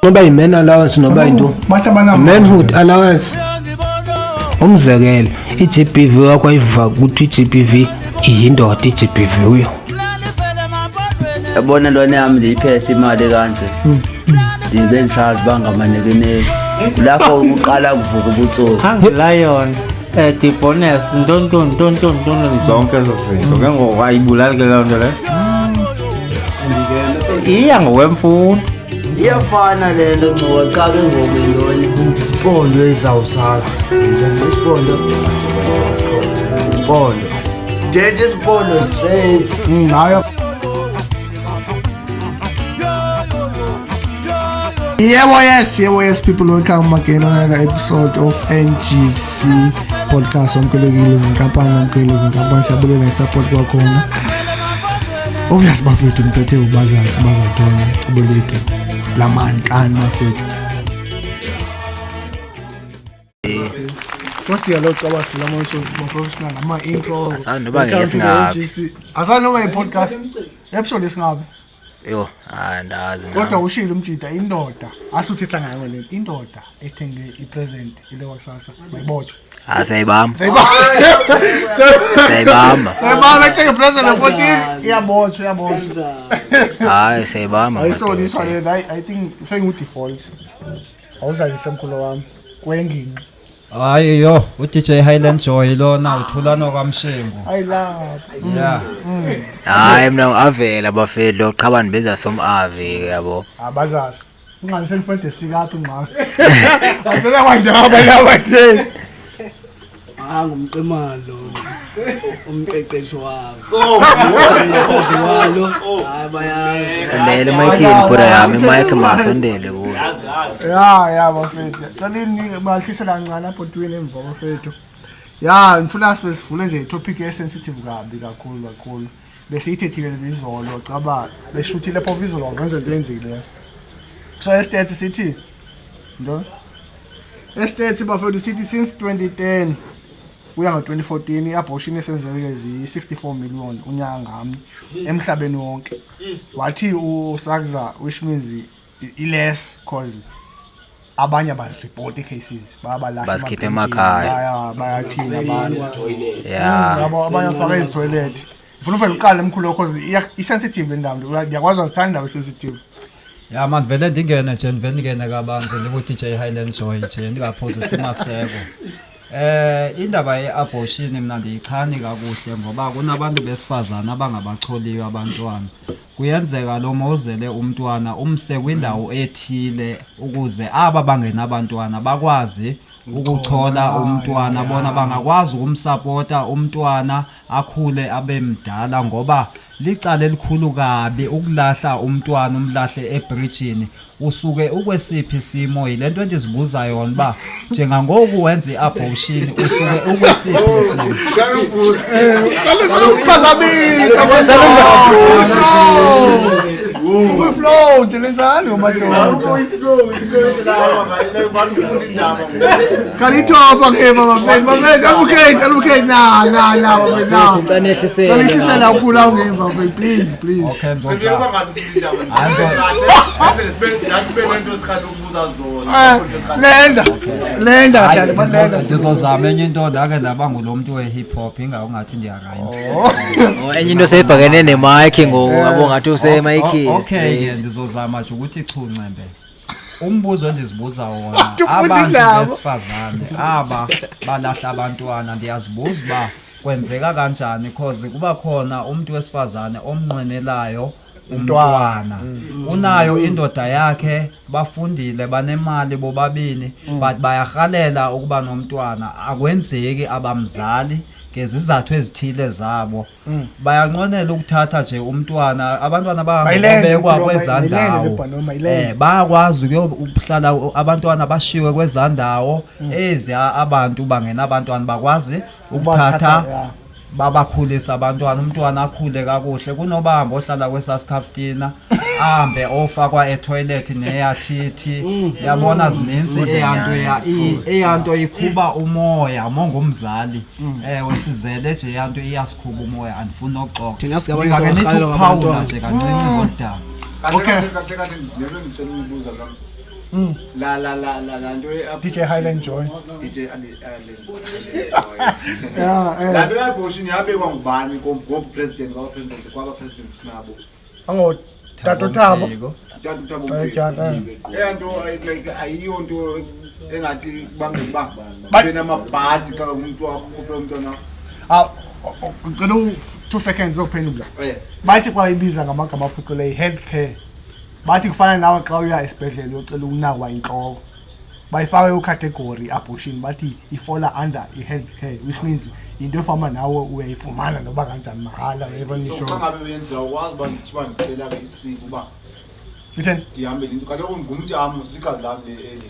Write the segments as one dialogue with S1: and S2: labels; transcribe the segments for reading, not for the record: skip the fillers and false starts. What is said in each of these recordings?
S1: Noba i-man allowance noba into manhood allowance. Umzekelo i-GBV wakwayiva ukuthi i-GBV iyindoda i-GBV uyo.
S2: Yabona lona yami ndiyiphethe imali kanje. Ndibe ngisazi bangamanikeneyo. Lapho uqala kuvuka ubutsoka.
S3: Lion the bonus ntonto zonke ezo zinto ke ngoku ayibulali ke leyo nto le. Iya ngokwemfundo.
S2: Iyafana le nto ngcobo cha ke ngoku yona isipondo ezawusazi. Nje isipondo isipondo. Jeje isipondo straight.
S4: Hayo. Yes, people, welcome again on another episode of NGC podcast. Omkhulekile izinkampani siyabulela support kwakhona. Obvious bafethu niphethe ubazazi bazatona ubulethu lamani kani bafethu. What's the lot about the shows professional ama intro.
S1: Asanoba ngesingabi.
S4: Asanoba i-podcast episode esingabi.
S1: Yo, andazi.
S4: Kodwa ushilo umjida indoda asuthi hlangana le indoda ethenge ipresent ile wakusasa mayibotshwe.
S1: Sayibamba.
S4: Sayibamba ethenge ipresent le14 iyabotshwa.
S1: Hayi sayibamba.
S4: Ayiso this one I think saying default. Awuzazi semkhulo wami kwenginqi.
S5: Hayi yo uDJ Highland Joy lona uthulana kwaMshengu.
S4: I love.
S5: Yeah.
S1: Hayi mina avela bafethu loqhabani benza somave yabo.
S4: Abazazi. Ungabe selifende sifika apha ingqaka. Asela kwandaba labatheni.
S6: Ngumqimalo umqeqeshi wabo walo hayi
S1: sondele mic bura yami mic masondele kuyo.
S4: Ya bafethu qalini bahlisa kancane apho twini emva bafethu. Ya ngifuna sivule nje itopic esensitive kakhulu bese ithethile izolo caba beshuthile pho izolo wenze into enzile. So estate city ndo estate bafethu city since 2010 kuya ngo2014 iabortion esenzeke zi64 million unyaka ngami emhlabeni wonke. Wathi uSakza which means less cause abanye bazireport cases babalahla
S1: bazikhipha emakhaya
S4: bayathina abantu.
S1: Yeah.
S4: Abanye afaka ezitoilet. Ufuna uqala emkhulu cause i-sensitive le ndawo ngiyakwazi uzithanda i-sensitive.
S5: Ya man vele ndingene kabanzi ndikuDJ Highland Joy nje ndingaphoza simaseko. Indaba yeabortion mina ndiyichani kakuhle ngoba kunabantu besifazana abangabacholiwe abantwana. Kuyenzeka lo mozele umntwana umse kwindawo ethile ukuze aba bangena abantwana bakwazi ukuchola umntwana bona bangakwazi ukumsupporta umntwana akhule abe mdala ngoba licala elikhulu kabi ukulahla umntwana umlahle ebridgeini usuke ukwesiphi isimo yilento endizibuza yona ba njengangoku wenza iabortion usuke ukwesiphi isimo.
S4: Flow njelezani ngomadoda. Kanithoba ke bafethu advocate na bafethu. Kanihlisela ukhula ungemva bafethu please.
S5: Okay ngizozama.
S4: Lenda
S5: ndizozama enye into ndake ndaba ngulomuntu we-hip hop ingaungathi ndiyarhyme.
S1: Enye into sebhakene nemic ngiyabo ngathi usemicini.
S5: Okay ke ndizozama nje ukuthi ichuncembe. Umbuzo endizibuza wona abantu besifazane aba balahla abantwana ndiyazibuza ba kwenzeka kanjani because kuba khona umuntu wesifazane omnqwenelayo umntwana unayo indoda yakhe bafundile banemali bobabini but bayarhalela ukuba nomntwana akwenzeki abamzali ngezizathu ezithile zabo bayanqonela ukuthatha nje umntwana abantwana bahambekwa kwezandawo bayakwazi ukuhlala abantwana bashiwe kwezandawo ezi abantu bangena abantwana bakwazi ukuthatha babakhulisa abantwana umntwana akhule kakuhle kunobamba ohlala kwesasikaftina ahambe ofakwa etoilet neyathithi yabona zininzi eyanto ikhuba umoya mongumzali wesizele nje yanto iyasikhuba umoya andifuna ukuxoxa
S6: thina sigabanyisa
S5: ukuphawula nje kancinci ngoludaba.
S4: Okay.
S7: Kahle ngicela ukubuza la. la nto
S4: DJ Highland Joy.
S7: DJ
S4: Yeah,
S7: nto yaBoshini yabekwa ngubani ngopresident kwaba-president sinabo
S4: Tato Thabo.
S7: Thabo
S4: Bayajana.
S7: nto like ayiyo nto engathi bangeba babe namabhadi xa umuntu wakhuphe umntwana
S4: Ngicela 2 seconds zokuphendula. Bathi kwa ibiza ngamagama aphucule healthcare. Bathi kufana nawe xa uya esibhedlela uyocela ukunakwa inhloko. Bayifaka ucategory abortion bathi ifola under i-healthcare, which means into efama nawe uyayifumana noba kanjani mahala wherever you show.
S7: xa ngabe uyenziwa ukwazi uba ndicela-ke isiko uba
S4: Listen.
S7: ndihambe linto kaloku ngumntu silikazi lami le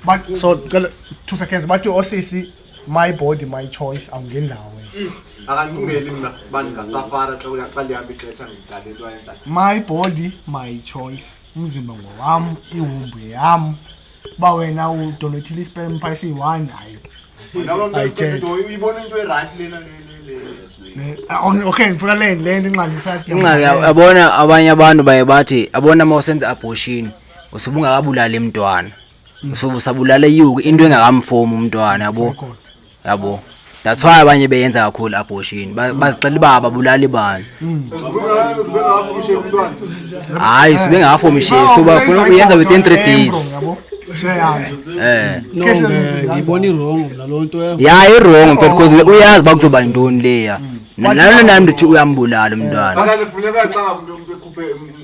S4: Bathi so ngicela 2 seconds bathi osisi my body my choice awungeni nawe.
S7: akancingeli mna uba ndingasafara xa lihambe ixesha ngidale into ayenzayo.
S4: My body my choice, umzimba ngowam, iwumbu yam. Ba wena udonethile ispam pha siyi-1 hayi.
S7: uyibona into erayithi lena
S4: Okay, ngifuna le nto inxaki first.
S8: Ingxaki yabona abanye abantu baye bathi abona uma usenza abortion usubungakabulala emntwana. Usubusabulala iyuku into engakamfomi umntwana yabo. That's why abanye beyenza kakhulu abortion. Bazicela uba babulala ibani. Hayi sibengakafomi she so bafuna uyenza within 3 days.
S6: No, ngibona i-wrong mna lo nto.
S8: Yeah, i-wrong because uyazi bakuzoba intoni leya. Nalo nami ndithi uyambulala umntwana.
S7: Akanye funeka xa ngabe umuntu ekhuphe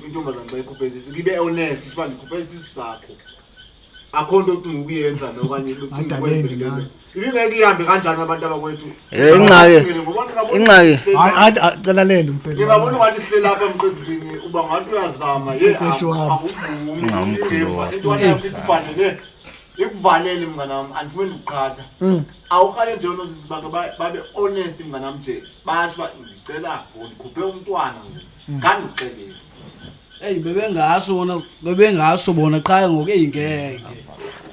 S7: intombazana xa ekhuphe isisu ngibe honest uba ndikhuphe isisu sakho. Akho nto ucinga ukuyenza nokanye ucinga ukwenza into le. Ibingeke ihambe kanjani abantu abakwethu?
S8: Ingxaki.
S4: Hayi cela lendo mfethu.
S7: Ngingabona ngathi sihle lapha emqedisini uba ngathi uyazama akufanele ikuvalele mnganami andifumeni ukuqhatha. Awuqale nje onosisi bakhe babe honest mnganami nje basho uba ndicela ndikhuphe umntwana ngandixelele.
S6: Hey bebengasho bona qha ngoku eyingeke.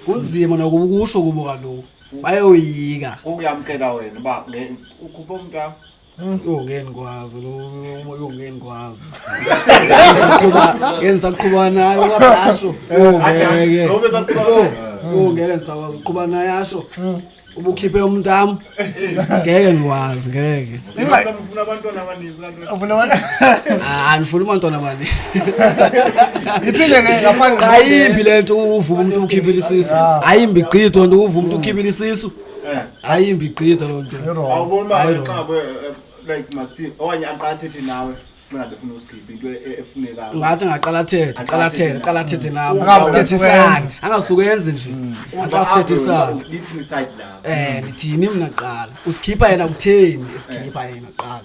S6: Kunzima nokuba ukusho kubo kaloku. Bayoyika.
S7: Ukuyamkela wena uba ukhuphe umntwana.
S6: Ngeke ngikwazi lo ngeke ngikwazi. Ngisaqhuba nayo kwabasho. Ngeke. Ngeke ngisakwazi uqhuba naye asho. Ubukhiphe umntamo. Ngeke ngikwazi ngeke.
S7: Ngifuna abantwana abaninzi kanti.
S4: Ufuna abantwana?
S6: Angifuni abantwana abaninzi.
S4: Iphinde ngaphandle.
S6: Ayimbi lento uvuka umuntu ukhiphile isisu. Ayimbi igqitho nto uvuka umuntu ukhiphile isisu. Ayimbi igqitho lo nto.
S7: Awubona uba xa like masti okanye aqathethe nawe manje ufuna usikhipha into efunekayo.
S6: Ngathi ngaqala thethe nawe. Angasithethisani. Angasuke yenze nje. Angasithethisani.
S7: Lithini side la.
S6: Nithini mina qala. Usikhipha yena kutheni? Esikhipha yena qala.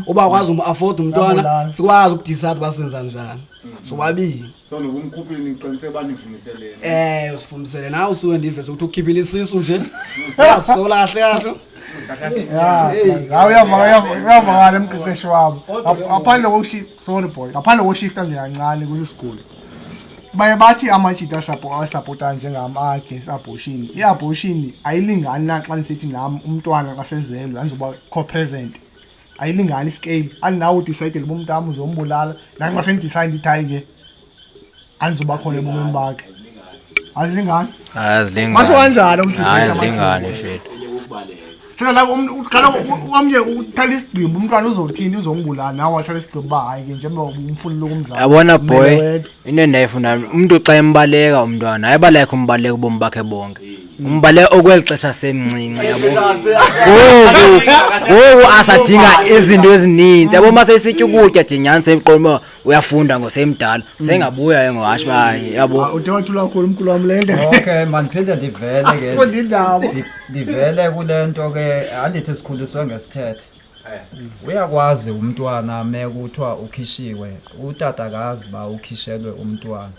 S6: Uba kwazi umu-afford umntwana sikwazi ukudecide basenza njani. Sobabili.
S7: So nokumkhuphile niqiniseke banivumiselene.
S6: Usifumisele nawe usuke ndiveze ukuthi ukhiphile isisu nje. Asola kahle.
S4: Uyavakala emqeqeshi wabo ngaphandle kokushift, sorry boy, ngaphandle kokushifta nje kancane kusisiguli baye bathi amajita asapota njengama-against abortion. I-abortion ayilingani na xa nisithi nami umntwana xa sezelwe andizoba co-present, ayilingani iscale. Andinawo udicayidele uba umntana uzombulala nanxa sendidicayide ndithi hayi-ke andizoba khona ebomini bakhe. Azilingani? Masho kanjani
S8: Azilingani shit.
S4: Sela uqala omnye uthatha isigqimba umntwana uzothini uzombulala nawe wathatha isigqimba ba hayi ke njengoba umfuni lokumzala.
S8: Yabona boy into endayifuna umuntu xa embaleka umntwana ayibaleka umbaleka ubomi bakhe bonke. Umbaleka okwelixesha semncinci yabo. Ngoku asadinga izinto ezininzi yabo mase isitya ukutya jinyani seyiqoma uyafunda ngosemdala sengabuya engowasho bayi yabo.
S4: Uthe wathula kakhulu umkhulu wami lento.
S5: Okay man phinde ndivele ke.
S4: Fundi indaba.
S5: Ndivele kulento ke andithi sikhuliswe ngesithethe. Uyakwazi umntwana mekuthiwa ukhishiwe utatakazi ba ukhishelwe umntwana.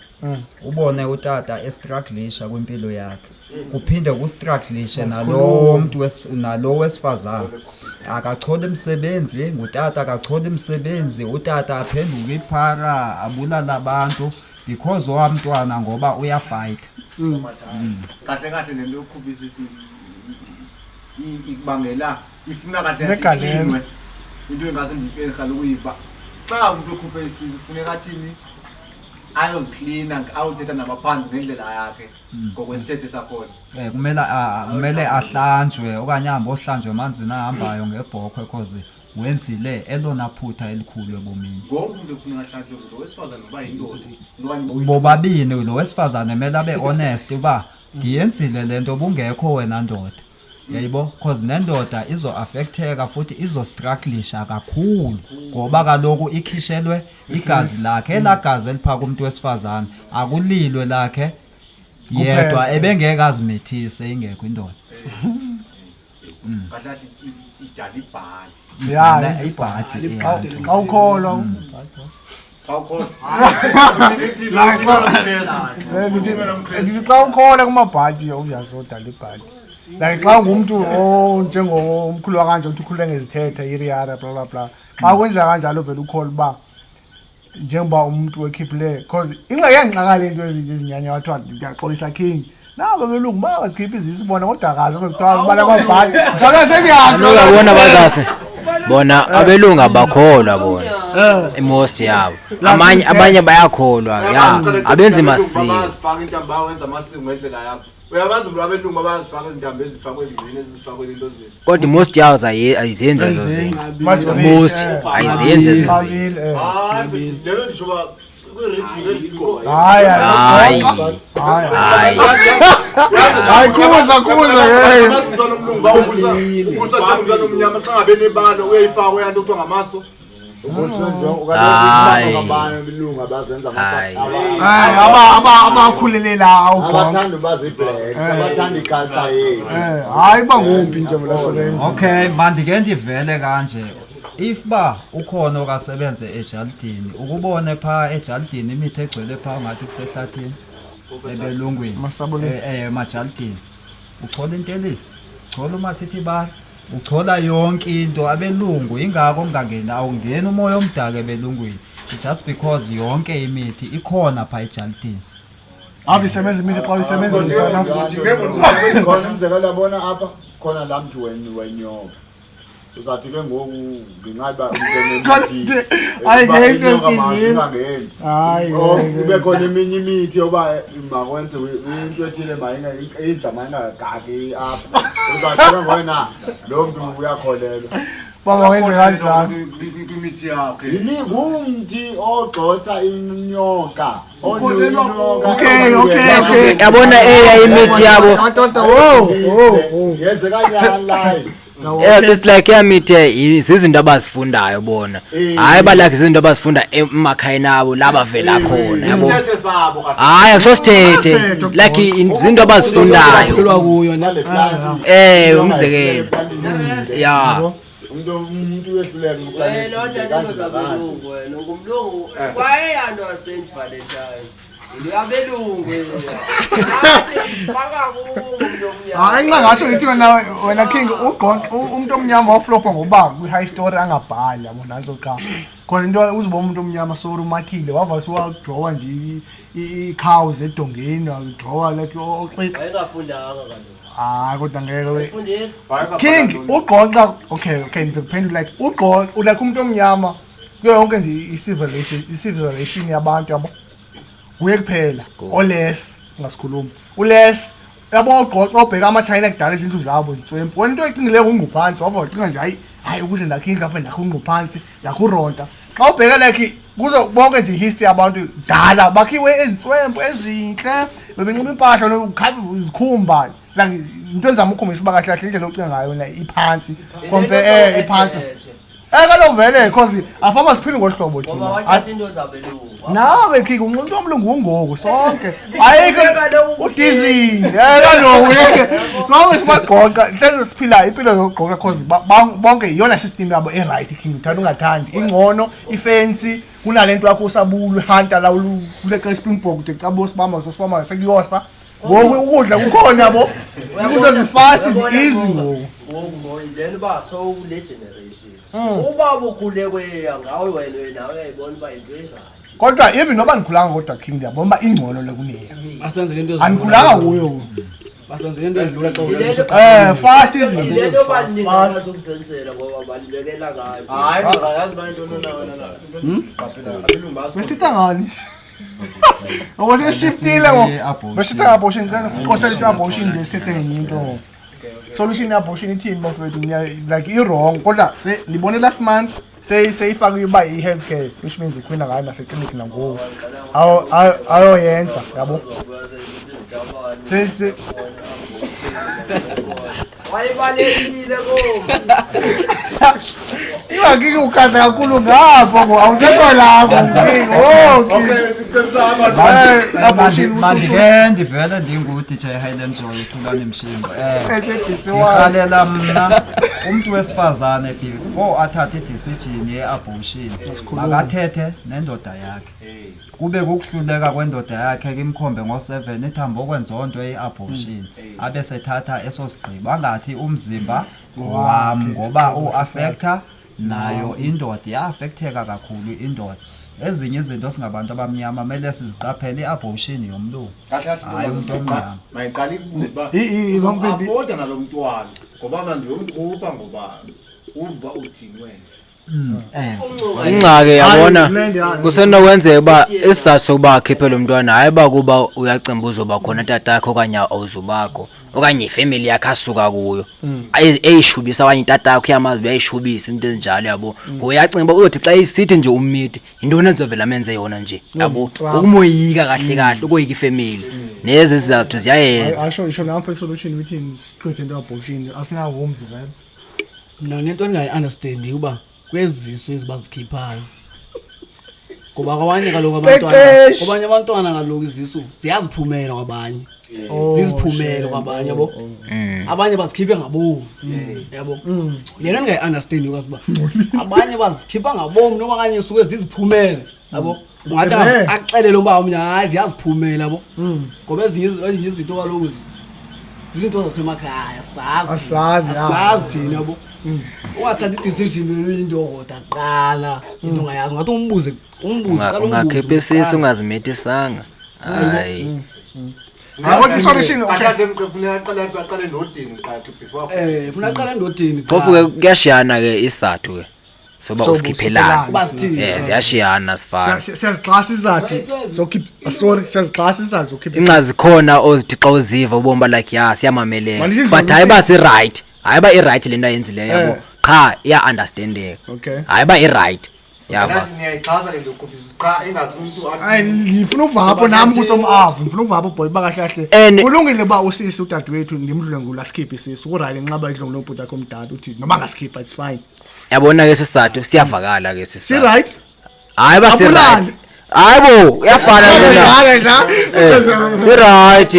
S5: Ubone utata estrugglisha kwimpilo yakhe. Kuphinde kustrugglishe nalo wesifazana. Akachola umsebenzi, ngutata akachola umsebenzi, utata aphenduka iphara abulala abantu because owamntwana ngoba uyafight.
S7: Kahle kahle lento yokukhupha isisu ikubangela ifuna kahle into engase ndiphe kaloku uyiba xa umuntu okhuphe isisu funeka athini ayoziklina awuthetha nabaphansi ngendlela yakhe ngokwesithethe sakhona.
S5: Kumele ahlanjwe okanye ahambe ohlanjwe emanzini ahambayo ngebhokhwe because wenzile elona phutha elikhulu ebomini.
S7: Ngoba umuntu ufuna ahlanjwe lo wesifazane noba yindoda.
S5: Bobabini lo wesifazane kumele abe honest uba ngiyenzile lento obungekho wena ndoda. Yayibo because nendoda izo affecteka futhi izo strugglisha kakhulu ngoba kaloku ikhishelwe igazi lakhe elagazi eliphaka umuntu wesifazane akulilwe lakhe yedwa ebengeke azimithise ingekho indoda.
S7: Kahle idala ibhadi.
S5: Ibhadi
S4: awukholwa xa ukholwa kumabhadi uyazodala ibhadi. Like xa ungumntu njengomkhulu wakanje uthi ukhulule ngezithethe iriyara bla bla bla xa kwenzeka kanjalo vele ukholwa uba njengoba umuntu wekhiphileyo because ingayangqakala into ezinyanya wathiwa ndiyaxolisa king nabo belungu bayazikhipha izisu bona kodwa akazi kuthiwa bala amabhadi ngoba sendiyazi
S8: uyabona bazase bona abelunga bakholwa bona most yabo abanye bayakholwa ya abenzi masiko
S7: bazifaka intambo wenza amasiko ngendlela yakho. Uyabazi lo abelungu bazifaka izintambo ezifakwe ezingqini ezifakwe into zini.
S8: kodwa most yawo ayizenze ezo zinto most ayizenze ezo zinto.
S7: Lelo ndisho ba
S4: hayi kuza
S7: umntwana omlungu bawukhutha umntwana omnyama xa ngabe nebalo uyayifaka uyanto kuthiwa ngamaso.
S4: Abakhulelele
S7: abathanda baziblack abathanda iculture yethu
S4: hayi bangumpi nje molasebenza.
S5: Okay mandike ndivele kanje if ba ukhona okasebenze eJaldini ukubone pha eJaldini imithi egcwele pha ngathi kusehlathini ebelungwini eMajaldini uthola intelisi uthola umathithi bar uthola yonke into abelungu ingako ungangena awungena umoya omdaka ebelungwini just because yonke imithi ikhona pha eJaldini.
S4: Avisebenza imithi xa uyisebenzisa na
S7: khona umzekelo yabona apha khona la mntu wenyoka uzathi ke ngoku ngingaba umntu hayi kube khona eminye imithi yoba makwenze into ethile mayinjamana gagi apha uzathi ngona lo mntu uyakholelwa
S4: bangawenza kanjani
S7: imithi yakhe yini ngumthi ogxotha inyoka onyoka.
S4: Okay
S8: yabona imithi yabo
S7: yenze kanyani
S8: it's like yamithi izinto abazifundayo bona hayi balakhe izinto abazifunda emakhayeni abo laba vela khona yabo hayi akusosithethe like izinto abazifundayo umzekelo ya
S7: umuntu wehluleka
S2: wena odathe zabelungu wena ngumlungu kwayeyanto yasevalentine uyabelungu
S4: hayi nxa ngasho ngithi wena king umuntu omnyama waflopha ngoba kwi-high story angabhali yabo nazo qha because into uzibona umuntu omnyama sorry umathile wava siwadrowa nje i-cows edongeni wadrowa like
S2: ayingafundanga kaloku
S4: hayi kodwa ngeke king ugqoqa okay ngizokuphendula like ugqoqa like umuntu omnyama kuyo yonke nje i-civilization yabantu yabo kuye kuphela oles ngasikhuluma ules yabo ugqoqa obheka ama-China kudala izinto zabo zitswempu wena into ecingileyo ungquphansi wava ucinga nje hayi ukuze ndakhindla fe ndakungquphansi ndakuronta xa ubheka like kuzo bonke nje history yabantu dala bakhiwe ezitswempu ezinhle bebenxiba impahla ukhavi izikhumba like into enzama ukukhombisa uba kahle kahle indlela ocinga ngayo wena iphansi compare iphansi kaloku vele because afama siphile ngohlobo thina nawe khiki umuntu omlungu ungoku sonke ayikho udizile kaloku sonke sibagqoqa mhlawumbe siphila impilo yokugqoka because bonke iyona system yabo e-right king uthanda ungathandi ingcono ifensi kunalento yakho usabulu hunter la uleqa Springbok uthi cabo sibamba sekuyosa ngoku ukudla kukhona yabo into ezifast easy ngoku
S2: then ba so kule generation uba bukhule kweya ngawe wena uyayibona uba into e-right
S4: kodwa even noba ngikhulanga kodwa king yabona uba ingcono lekuneya
S6: basenzele into
S4: angikhulanga kuyo
S6: basenzele into edlula xa usebenzisa
S4: fast izinto
S2: lento banika bazokuzenzela ngoba balibekela ngayo
S7: hayi yazi ba into nona wena
S4: besitha ngani Ngoba seshiftile bese abortion ngeke siqoshelise abortion nje sethe ngenye into. Solution abortion ithini bafethu like i-wrong kodwa nibone last month seyifaka uba i-healthcare which means ikhwina ngayo naseclinic nangoku ayoyenza yabo
S2: wayibalekile
S4: ingakike ukanda kakhulu ngapho awusekho lapho
S5: mandike ndivele ndingu-DJ Highland Joy Thulani Mshimba ndirhalela mna umntu wesifazane before athathe idecision ye-abortion makathethe nendoda yakhe kube kukuhluleka kwendoda yakhe kimkhombe ngo-7 ithambo okwenza onto ye-abortion abe sethatha eso sigqibo angathi umzimba wam ngoba u-affecta nayo indoda ya-affecteka kakhulu indoda ezinye izinto singabantu abamnyama mele siziqaphele i-abortion yomlungu hayi umuntu omnyama
S7: mayiqala iafoda nalo mntwana ngoba mna ndiyomkhupha ngoba uva udinwe
S8: ingxaki yabona kusenokwenzeka uba isizathu sokuba akhiphe lo mntwana hayi uba kuba uyacimba uzoba khona tatakho okanye awuzubakho okanye ifamily yakhe asuka kuyo eyishubisa abanye tatakho yamazi uyayishubisa into ezinjalo yabo uyacimba uyothi xa isithi nje umiti intoni ezovela amenze yona nje yabo ukumoyika kahle kahle ukoyika ifamily nezi zizathu ziyayenza
S4: asho namfo isolution withini siqothe into abortion asinawo homes vele
S6: mina nento engayi-understandi uba kweziso ezibazikhiphayo ngoba kwabanye kaloku abantwana kaloku izisu ziyaziphumela kwabanye ziziphumela kwabanye yabo abanye bazikhiphe ngabomu yabo yena engayi-understandi uba abanye bazikhipha ngabomu noma kanye suke ziziphumele yabo ungathi akuxelele uba omnye hayi ziyaziphumela yabo ngoba ezinye izinto kaloku zizinto zasemakhaya asazi thina yabo ungathatha idecision uyindoda qala into ongayazi ngathi umbuze
S8: ungakhipha isisu ungazimethisanga hayi
S4: kodwa isolution
S7: aqale ndodini before
S6: funa aqale endodeni
S8: phofu kuyashiyana-ke isizathu-ke soba usikhiphelana ziyashiyana sifana
S4: siyaziqasa izathu siyaziqasa izathu zokhipha
S8: inca zikhona ozithi xa uziva ubomi ba like ya siyamamelela but hayi uba si-right hayi uba i-right le nto ayenzileyo yabo qha iya-understandeka hayi uba i-right yaba
S7: niyayixhasa le nto yokukhuphisisa qha engazi umuntu
S4: ngifuna ukuva apho nami kusomavu ngifuna ukuva apho boy bakahlahle kulungile uba usisi udadewethu ndimdlule ngula sikhiphe isisi kurayile nxaba idlongo lobhuti akho omdala uthi noma ngasikhipha it's fine
S8: yabona-ke sisizathu siyavakala-ke
S4: si-right
S8: hayi uba si-right hayi bo uyafana si-right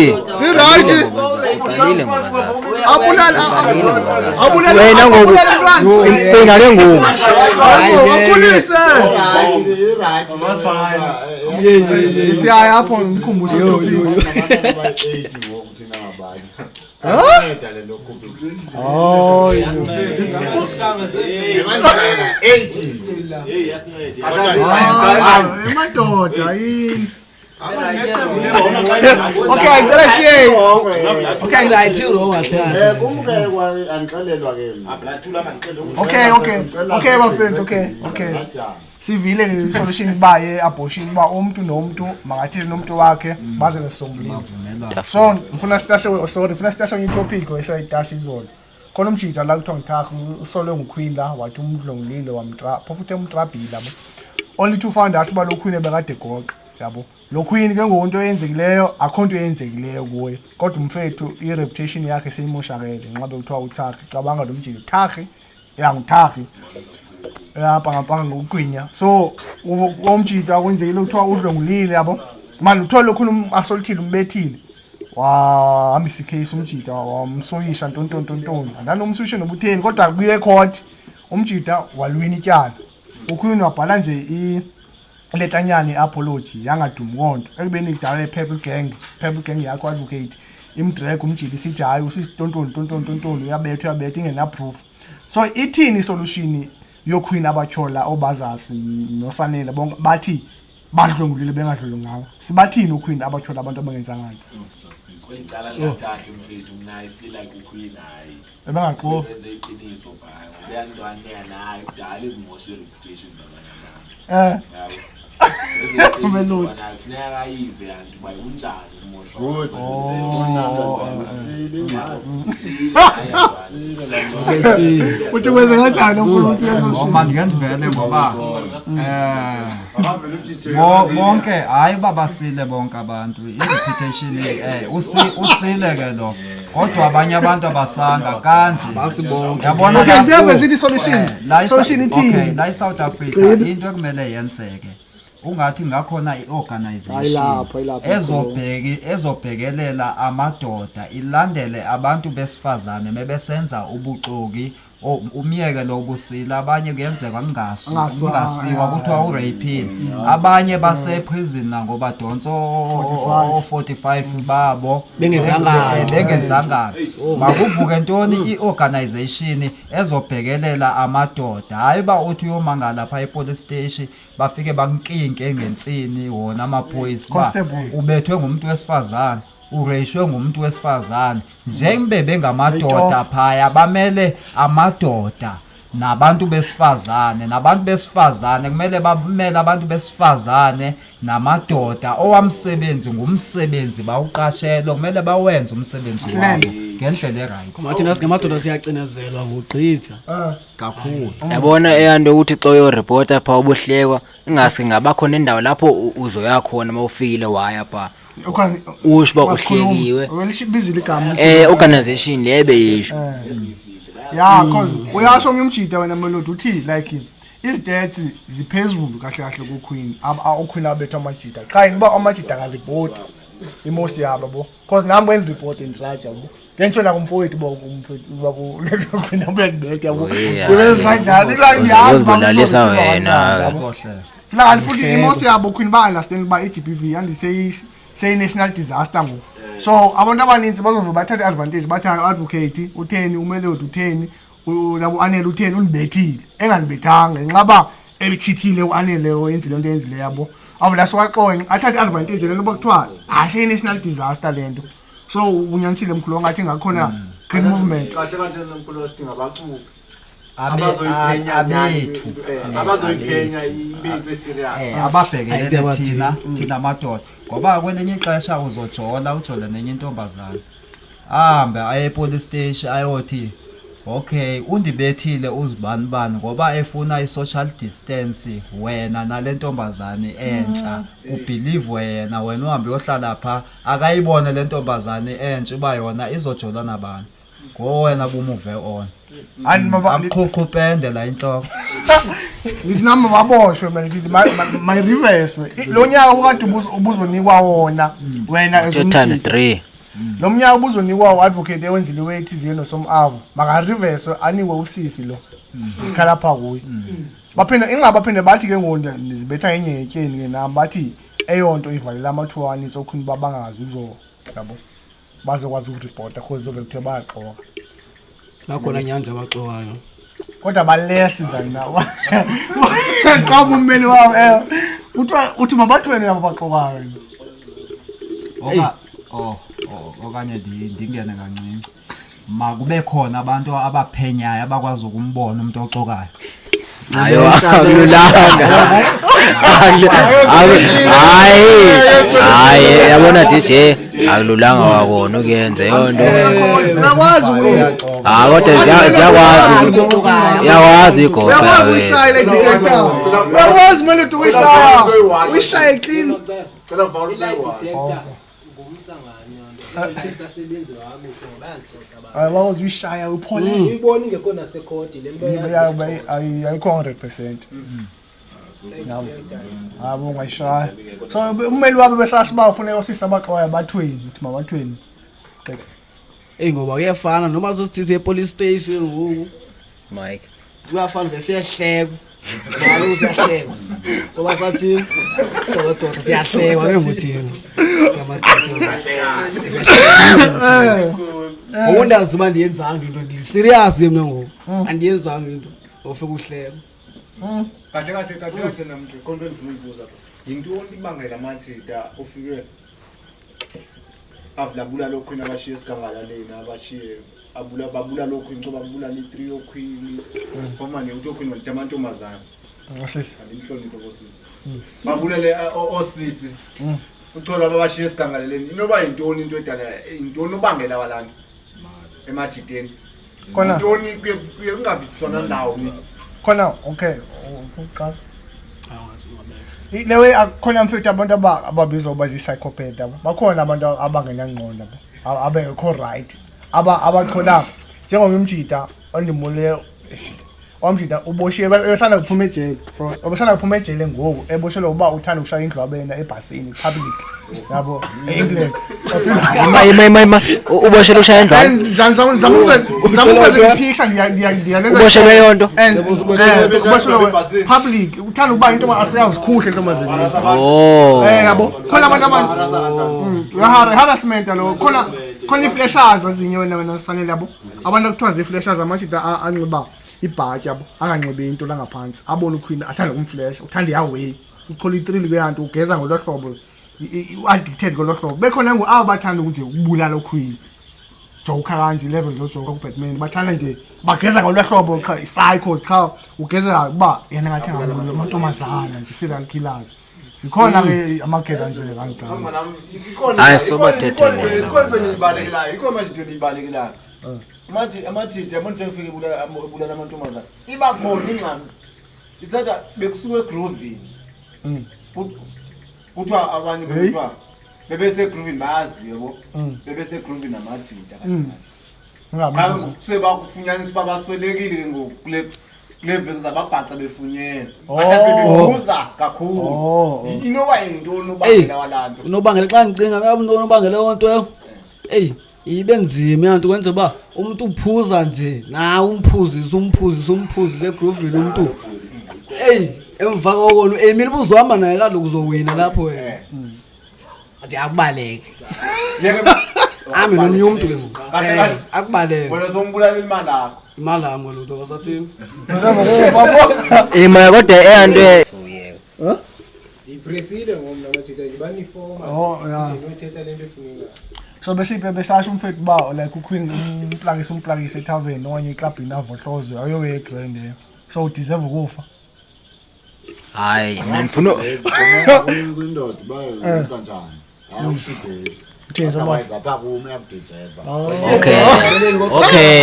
S8: wena ngoku fina ke ngoku
S4: siyaya apho ngikhumbuse madoda yini okay ngicela siye okay
S6: right wrong kahle
S7: kumkekwa anixelelwa ke
S4: okay bafriend okay sivile ngesolution baye abortion ba umuntu nomuntu mangathi nomuntu wakhe baze nesombululo so ngifuna sitashe itopic esayitasha izolo khona umjija la kuthiwa ngithakha usolwe nguqueen la wathi umdlongulile wamtra phofu uthe umtrabhila bo only to find out ba lo queen ebekade goqa yabo lo queen ke ngonto eyenzekileyo akho nto eyenzekileyo kuye kodwa umfethu i-reputation yakhe seyimoshakele nxabe kuthiwa uthakhi cabanga lo mjini thakhi ngithakhi yapha ngokugwinya so umjita kwenzekile kuthiwa udlongulile yabo manje uthola lokhu assaultile umbethile wahambisa icase umjita wamsoyisha ntontontonton nanomsuyisho nobutheni kodwa kuye ecourt umjita walwina ityala ukhwini wabhala nje letanyane apology yangadumi konto ekubeni idala Purple Gang yakho advocate imdrag umjita isithi hayi usisitontontontonton uyabetha ingena proof so ithini solution yokhwini abathyola obazasi nosanele bonke bathi badlongulile bengadlulunganga sibathini ukhwini abathyola abantu abangenzanga nto
S9: kwicala likathahla mfethu mina I feel like ukhwini hayi
S4: bengaxo
S9: benze iqiniso bhayi ubeyantwana naye kudala izimoshe reputation zabanye abantu Umelodi. Kufuneka ayive anti bayikunjani umoshwa.
S4: Uthi kwenze kanjani umfuna ukuthi
S5: Ngoma ngiyandivele ngoba bonke hayi babasile bonke abantu i-reputation usile ke lo kodwa abanye abantu abasanga kanje
S6: basibonke
S5: yabona
S4: okay njengoba sithi solution ithi
S5: la South Africa into ekumele yenzeke ungathi ngakhona iorganization ezobhekelela amadoda ilandele abantu besifazane mebesenza ubuxoki umyeke lo busila abanye kuyenzeka kungasiwa kuthiwa uraping abanye base prison ngoba donso 45 babo bengenzanga makuvuke ntoni iorganization ezobhekelela amadoda hayi ba uthi uyomanga lapha epolice station bafike bankinke ngensini wona amaphoyisa ubethwe ngumuntu wesifazane ureshwe ngumuntu wesifazane njengobe bengamadoda phaya bamele amadoda nabantu besifazane kumele bamele abantu besifazane namadoda owamsebenzi ngumsebenzi bawuqashelwe kumele bawenze umsebenzi wabo ngendlela eright
S6: mathina singamadoda siyacinezelwa ngogqitha
S5: kakhulu
S8: yabona eyando ukuthi xa uyo reporter pha ubuhlekwa ingase ngabakhona indawo lapho uzoya khona mawufikile waya pha usho ba uhlekiwe
S4: welishibizile igama
S8: organization lebe yisho
S4: yeah because uyasho umjida wena Melodi uthi like izidethi ziphezulu kahle kahle ku Queen uQueen abethu amajida qha ngoba amajida ka report imosi yabo bo because nami when report in charge yabo ngensho la kumfowethu babo Queen abekubeka yabo iwenza kanjani like yazi
S8: balalisa wena
S4: fla futhi imosi yabo Queen ba understand ba iGBV and say national disaster ngo so abantu abaninzi bazova bathatha advantage bathi advocate utheni uMelodi utheni labo anele utheni unibethile enganibethanga nxaba ebichithile uanele oyenzi lento yenzile yabo avula sowaxoxe athatha advantage lento bakuthiwa say national disaster lento so unyanisile mkhulu ngathi ngakhona green movement
S7: kahle kanti nomkhulu sidinga abaqhubi
S5: abethu
S7: abazoyiphenya ibintu eserious
S5: ababhekelele thina madoda ngoba kwelinye ixesha uzojona ujole nenye intombazana ahambe aye police station ayothi okay undibethile uzibani ngoba efuna i-social distance wena nalentombazane entsha ubelieve wena uhambe uyohlala pha akayibone lentombazane entsha uba yona izojola nabantu ngowena bumuve on aqhuqhupende la inhloko
S4: ngithi nami baboshwe mina ngithi my reverse lo nyaka ukade ubuzonikwa wona wena
S8: times 3
S4: lo mnyaka ubuzonikwa advocate ewenzile wethizini nosomavu maka reverse anikwe usisi lo sikhala pha kuye baphinde ingabaphinde bathi ke ngonda nizibetha enye yetyeni ke nami bathi eyonto ivalela amathuwani sokhuni babangazi uzo yabo bazokwazi ukureporta cause zovekuthe baxoka
S6: bakhona nyanja abaxokayo
S4: kodwa balesi than now xa ummeli wabo uthi mabathweni abo baxokayo
S5: okanye ndingene kancinci makube khona abantu abaphenyayo abakwazi ukumbona umuntu oxokayo
S8: hayo akululanga hayi yabona DJ akululanga wakona ukuyenza yonto
S4: uyakwazi
S8: kodwa ziyakwazi igoqa
S4: uyakwazi Melodi uyishaya clean
S7: cela vawula
S10: isasebenzi wami bayazixoxa
S4: bayazi uyishaya uphole
S10: uyibona ingekho nasekhodi le
S4: ayikho 100% abo ngayishaya so ummeli wabo besasiba ufuna usisa abaqoya bathweni uthi mabathweni
S6: ngoba kuyafana noma uzosithi epolice station ngoku
S8: Mike
S6: kuyafana befiyahleko Malo usiyahleka. So basathi sododa siyahleka ke nguthini. Samadoda. Awundazi uma ndiyenzanga into ndi serious mina ngoku. Andiyenzanga into. Ofika uhleka.
S7: Kahle namntu konke ngifuna ukubuza lapha. Yintoni ibangela manje da ufike avulabula lokho nabashiye sikangala lena abashiye babula lokho incoba babula li3 yokhwini. Ngoma ne uthi okhwini walithamantomazana.
S4: Ngosisi.
S7: Andimhloniphe bosisi. Babulele osisi. Uthola babashiya esigangaleleni. Inoba yintoni into edala intoni obangela abalantu emajiteni.
S4: Khona
S7: Intoni kuye kungavisiswana ndawo ni.
S4: khona okay uqala lewe akhona mfethu abantu ababizwa bazi psychopath bakhona abantu abangenangqondo abekho right abachola njengomjida ondimule omjida uboshiwe esana kuphuma ejele obesana kuphuma ejele ngoku eboshelwe uba uthanda ukushaya indlu abena ebhasini public yabo eEngland
S8: mayima uboshelwe ushaya indlu
S4: zamuza picture ndiyanena
S8: uboshelwe yonto
S4: uboshelwe public uthanda ukuba into Afrika uzikhuhle ntombazeni yabo khona abantu harassment lo khona iflashers ezinye wena sanele yabo abantu akuthiwa ziflashers amajida anxiba ibhatyi yabo anganxibi into la ngaphansi abona uQueen athanda umflash uthanda ihaway uchola i3 kuyanto ugeza ngolohlobo uaddicted ngolohlobo bekhona abathanda nje ukubulala uQueen Joker kanje levels of Joker kuBatman bathanda nje bageza ngolohlobo psycho cha ugeza kuba yena ngathi ngamantombazana nje serial killers sikhona ke amageza nje kancane
S8: hayi sobathethelena
S7: ikhona ibalekelayo ikhona nje into ibalekelayo amathi yamuntu ngifike ibulala amantombazana iba khona ingxami isathi bekusuka eGrovini kuthiwa abanye bekuthiwa bebese eGrovini bayazi yebo bebese eGrovini namajida kanti sebakufunyanisa babaswelekile ngokule veki zababhaca befunyela bebuza kakhulu inoba yintoni ubangela walanto
S6: unobangela xa ngicinga ngabe unobangela wonto ibenzima yanto kwenze ba umuntu uphuza nje na umphuzisa eGrovini umuntu emva kokona Emile buzohamba naye kaloku uzowina lapho wena athi akubaleke ami nomnye umuntu ke ngoku akubaleke
S7: wena sombulala imali
S6: yakho lutho kasathini
S8: maya kodwa eyanto
S10: ipresile ngomna amajida banifoma nothetha lento efuneka
S4: so besasho umfethu ba like uQueen umplagisa etavern okanye eclub inavohlozo ayowe eGrand so u deserve ukufa
S8: hayi mina ngifuna
S11: kwindoda bayo kanjani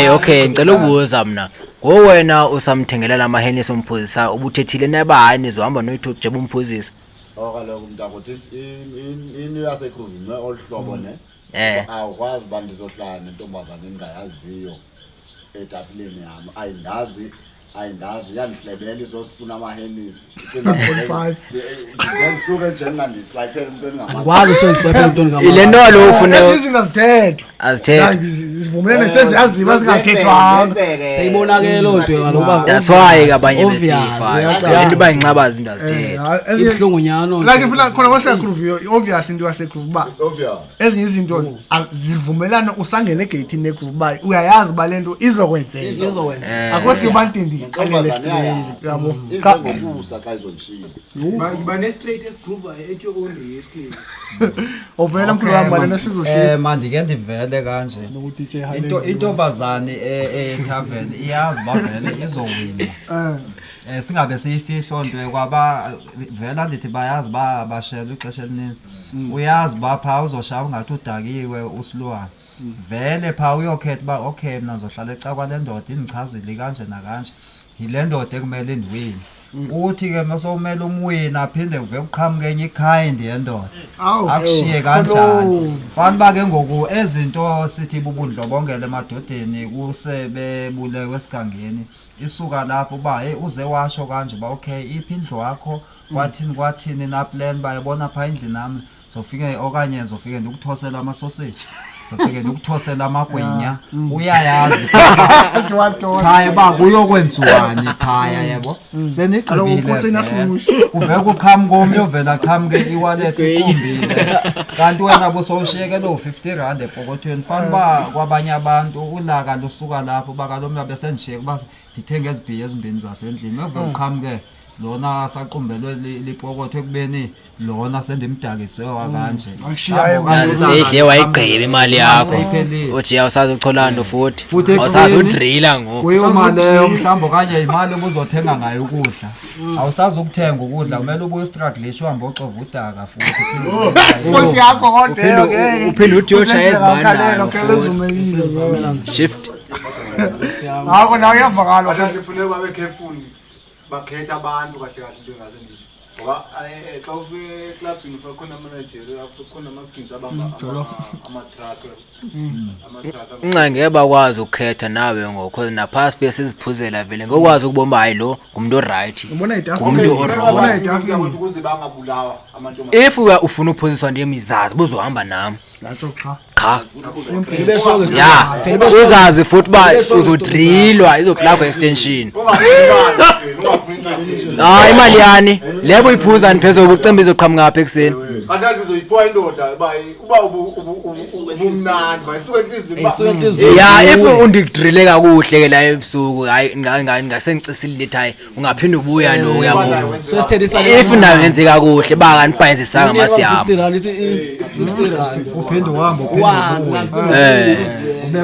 S8: Okay ngicela ukubuza mina ngowena usamthengela lamaheni somphuzisa ubuthethile naba hayi nizohamba noyithu jeba umphuzisa
S11: kaloku mntakuthi into yaseGrovini olhlobo ne awukwazi uba ndizohlala nentombazana engingayaziyo etafileni yami ayindazi yandihlebela izokufuna amahenisi
S4: 5
S11: ngisuke nje ngandiswayipela umuntu engamaziko
S6: kwazi senswayipela umuntu engamaziko
S8: ile nto lo ufune
S4: izinto azithethwa zivumelene seziyaziba zingathethwanga
S6: seyibonakele lonto ngaloba
S8: that's why abanye besifa abantu bayinqabaza into azithetha
S6: ibhlungu nyano
S4: like ifuna khona waseGroove obvious into yaseGroove ba ezinye izinto zivumelana usangena egate neGroove ba uyayazi ba lento izokwenzeka akosi ubantindi qalele straight yabo
S11: ngokusa xa izongishiya
S10: ba ne straight eSgroove at your own risk
S4: ovela mkhulu wami balena sizoshiya
S5: mandike ndivele kanje intombazane etavern iyazi bavele izowina singabe siyifihlo nto kwaba vela ndithi bayazi bashela ixesha elininzi uyazi bapha uzoshaya ungathi udakiwe usilwana vele pha uyokhetha ba okay mina ngizohlala ecakwa lendoda indichazile kanje nakanje yile ndoda ekumele ndiwini uthi ke masomela umwini aphinde kuve kuqhamuke enye ikind yendoda akushiye kanjani fana ba ke ngoku ezinto sithi bubundlobongela emadodeni kusebebulewe esigangeni isuka lapho ba uze washo kanje ba okay iphi indlu yakho kwathini na plan bayibona pha endlini nami sofike okanye ngizofike ndikuthosela ama sausage sofike ndikuthosela amagwinya uyayazi phaya ba kuyokwenziwani phaya yebo senigqibile kuve kuqhamuka omnye ovela qhamuke iwallet iqumbile kanti wena busowushiyeke lo 50 rand epokothweni fana ba kwabanye abantu ulaka lusuka lapho bakalomna bese ndishiyeke base ndithenga ezibhiya ezimbini zasendlini eve uqhamuke lona saqumbelwe lipokotho ekubeni lona sendimdakiswe wakanje
S8: Sidle wayigqiba imali yakho. Uthi awusazochola nto futhi. Awusazodrilla ngo.
S5: Kuyimali leyo mhlawumbe kanye imali obuzothenga ngayo ukudla. Awusazokuthenga ukudla kumele ubuye struggle uhambe oxova udaka futhi.
S4: Futhi yakho kodwa ke.
S8: Uphinde uthi uyoshaya ezibandana. Shift.
S4: Ngakho nawe uyavakala
S7: Abadlali kufanele babe careful bakhetha abantu kahle kahle into engaze ngisho. Ngoba xa ufike eclubini khona ama-Nigeria khona ama-kings abamba ama-truck.
S8: Ngeke bakwazi ukukhetha nawe ngokho naphasi fike siziphuzela vele ngokwazi ukubomba hayi lo ngumuntu oright. Umuntu
S7: wrong ukuze bangabulawa amantombazana.
S8: If ufuna ukuphuziswa ndiye mizazi buzohamba nami. Cha. Uzazi futhi ba uzodrillwa izoklapha extension. Imali yani lebo iphuza niphezulu ubucembe izoqhamuka ngapha ekseni.
S7: Kanti uzoyiphoya indoda uba ubumnandi bayisuke enhlizweni.
S8: If undidrille kakuhle ke la ebusuku hayi ngasengicisile lethi hayi ungaphinde ubuya lo uyabo. If nayo yenze kakuhle bakanibhayizisanga amasiyabo.
S6: 60 rand.
S5: Uphinde uhambe ube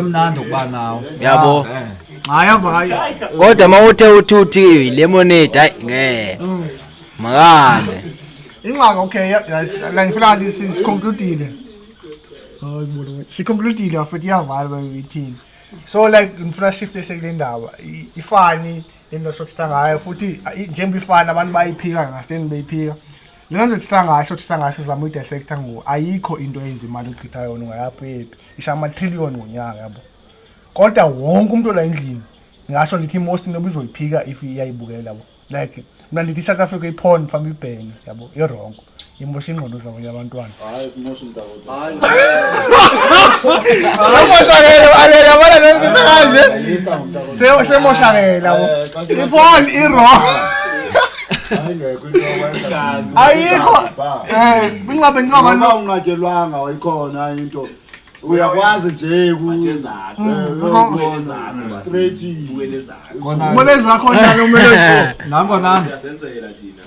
S5: mnandi ukuba nawo.
S8: Yabo.
S4: Hayi.
S8: Kodwa mawuthe uthi lemonade hayi ngeke. Makabe.
S4: Ingxaka okay la ngifuna ukuthi siconclude. Siconclude futhi yavala bethini. So like ngifuna shift esekule ndaba ifani into sokuthi ngayo futhi njengoba ifana abantu bayiphika ngaseni beyiphika. Lena nje ngayo sokuthi ngayo sizama udissect ngo ayikho into eyenza imali ukhitha yona ungayaphi isha ama trillion ngonyaka yabo. Kodwa wonke umuntu la endlini ngasho ngithi most nobizoyiphika if iyayibukela yabo. Like mina ndithi South Africa iphone mfamba ibhene yabo irong imosha ingqondo zabanye abantwana.
S11: Hayi simosha umntakwethu.
S4: Hayi. Semoshakela alela bana lezinto kanje. Semoshakela yabo. Iphone irong. Ayikho bingabe ngicaba
S11: ungatshelwanga wayikhona into uyakwazi nje straight
S4: Mole zakho njalo umele
S5: nangona
S9: siyasenzela thina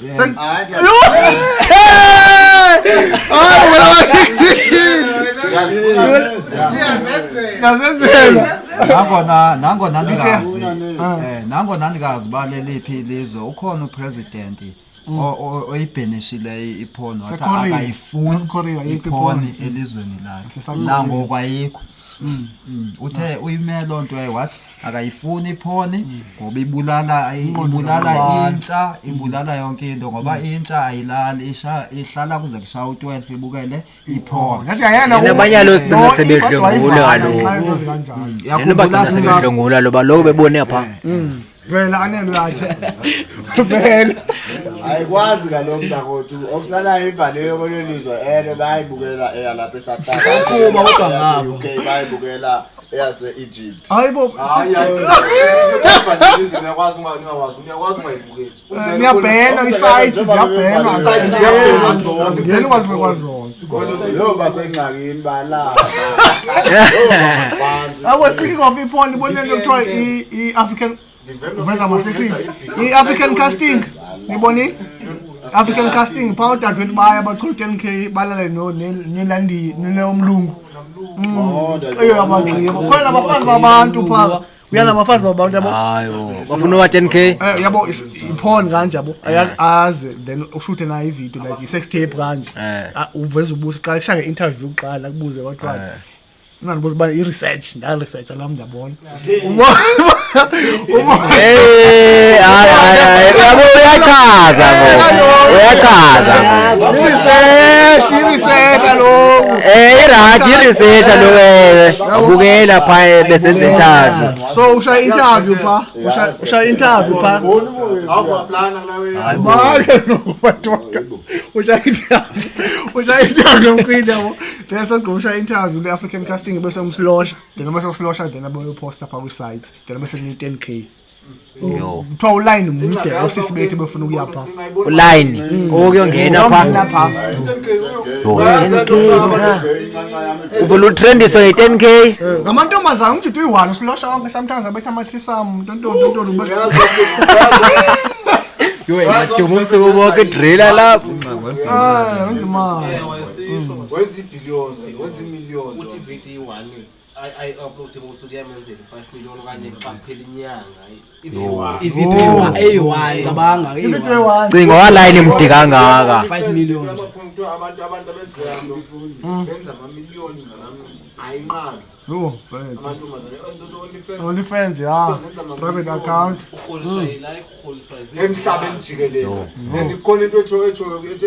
S5: nangona ndingazi nangona ndingazi baleliphi ilizwe ukhona upresident oyibhenishileyo iphono wathi akayifuni iphoni elizweni lakhe nangoku ayikho. Uthe uyimele loo nto wathi akayifuni iphoni ngoba ibulala intsha ibulala yonke into ngoba intsha ayilali ihlala kuze kushaya u12 ibukele iphoni.
S8: Nabanyalo sidinga sebedlengula kaloku. Yakubula sebedlengula loba lokho bebone pha.
S4: Vela anelo yathi. Vela.
S11: Ayikwazi kaloko mntakwethu okusalayo ivalelo kolelizwe bayibukela eyalapha eSouth Africa.
S6: Kuba kodwa ngabo.
S11: UK bayibukela eyase Egypt.
S4: Hayibo.
S7: Uyakwazi ungayibukeli.
S4: Niyabhena isites ziyabhena. Ngene kwazona.
S11: Yo basengxakini bala.
S4: Speaking of iphone ibonile lokuthiwa i-African Veza masekrini i-African casting nibonile African casting pha udadewethu baya bachula 10k balala nelandi nomlungu yabagqiba khona abafazi babantu pha uyana abafazi babantu yabo
S8: hayo bafuna wa 10k
S4: yabo iphone kanje yabo ayazi then ushuthe na ivideo like i-sex tape kanje uveza ubuso qala kushange interview uqala kubuze wathi Nani buzibani i-research nda-research lami ndiyabona
S8: yabo uyachaza
S4: i-research aloku
S8: i-research aloku abukela pha besenza interview
S4: so ushaya interview pha ushaya interview pha ushaya interview mkwini yabo then sogqusha interview le-African casting bese umsilosha then bese usilosha then abayoposta pha kwi-site then bese ni-10k kuthiwa uline mude osisi bethu befuna ukuya pha
S8: uline okuyongena pha 10k bra uvela utrendiswa yi-10k
S4: ngamantombazana umjidi uyi-1 usilosha wonke sometimes abetha ama-threesome tontontoni
S8: Yo ngaduma umsuku wonke driller lapho.
S4: Wenza imali.
S7: Wenza ibhiliyoni, wenza imiliyoni.
S10: Uthi video 1 I-upload ngosuku yamenzela 5 million okanye kuphela inyanga.
S6: Ivideo A1 cabanga
S4: A1.
S8: Cingo waline mdi kangaka.
S6: 5 million.
S7: Abantu abenza benza amamiliyoni ayinqaba.
S4: Yo, friend. OnlyFans, yeah. Private account.
S7: Emhlabeni jikelele. Ngikhona into etho